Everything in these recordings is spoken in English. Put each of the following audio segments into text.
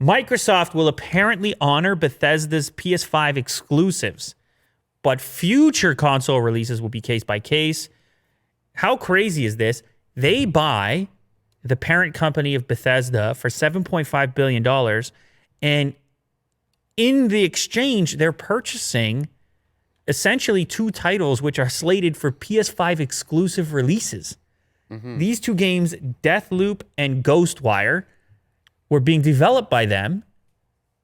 Microsoft will apparently honor Bethesda's PS5 exclusives, but future console releases will be case by case. How crazy is this? They buy the parent company of Bethesda for $7.5 billion, and in the exchange, they're purchasing essentially two titles which are slated for PS5 exclusive releases. These two games, Deathloop and Ghostwire, were being developed by them.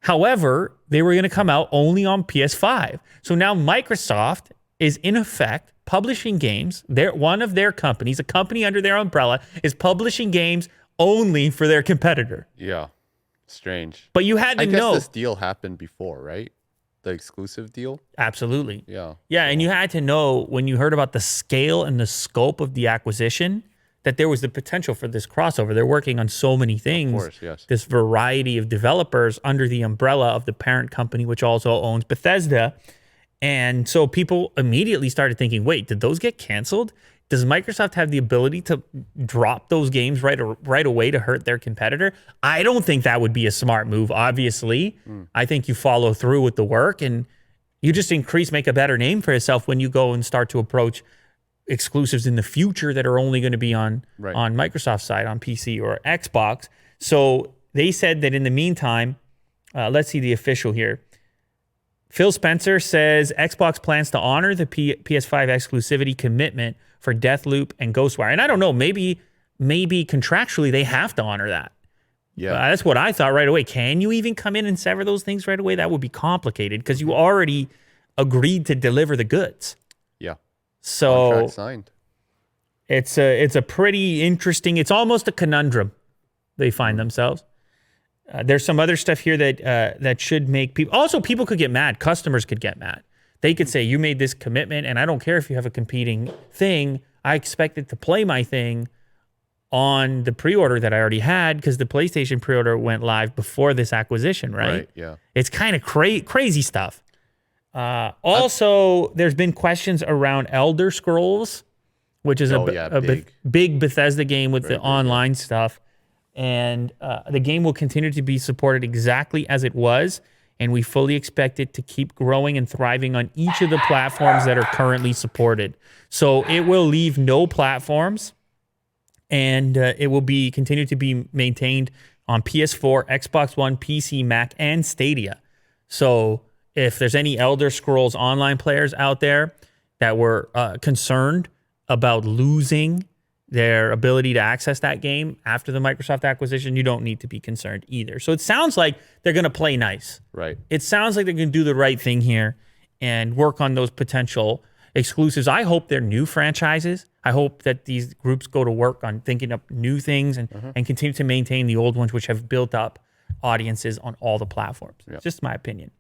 However, they were going to come out only on PS5. So now Microsoft is in effect publishing games. One of their companies, a company under their umbrella, is publishing games only for their competitor. Yeah. Strange. But you had to know. I guess this deal happened before, right? The exclusive deal? Absolutely. Yeah. Yeah, and you had to know when you heard about the scale and the scope of the acquisition that there was the potential for this crossover. They're working on so many things. Of course, yes. This variety of developers under the umbrella of the parent company, which also owns Bethesda. And so people immediately started thinking, wait, did those get canceled? Does Microsoft have the ability to drop those games right away to hurt their competitor? I don't think that would be a smart move, obviously. I think you follow through with the work and you just make a better name for yourself when you go and start to approach exclusives in the future that are only going to be on Microsoft's side, on PC or Xbox. So they said that in the meantime, let's see the official here. Phil Spencer says Xbox plans to honor the PS5 exclusivity commitment for Deathloop and Ghostwire. And I don't know, maybe contractually they have to honor that. Yeah. That's what I thought right away. Can you even come in and sever those things right away? That would be complicated because you already agreed to deliver the goods. Yeah. So contract signed. It's a pretty interesting, it's almost a conundrum they find themselves. There's some other stuff here that should make people, also people could get mad. Customers could get mad. They could say, you made this commitment and I don't care if you have a competing thing. I expected to play my thing on the pre-order that I already had because the PlayStation pre-order went live before this acquisition, right? Yeah. It's kind of crazy stuff. Also, there's been questions around Elder Scrolls, which is a big Bethesda game with the online stuff. And the game will continue to be supported exactly as it was. And we fully expect it to keep growing and thriving on each of the platforms that are currently supported. So it will leave no platforms. And it will continue to be maintained on PS4, Xbox One, PC, Mac, and Stadia. So if there's any Elder Scrolls Online players out there that were concerned about losing their ability to access that game after the Microsoft acquisition, you don't need to be concerned either. So it sounds like they're going to play nice. Right. It sounds like they're going to do the right thing here and work on those potential exclusives. I hope they're new franchises. I hope that these groups go to work on thinking up new things and continue to maintain the old ones, which have built up audiences on all the platforms. Just my opinion.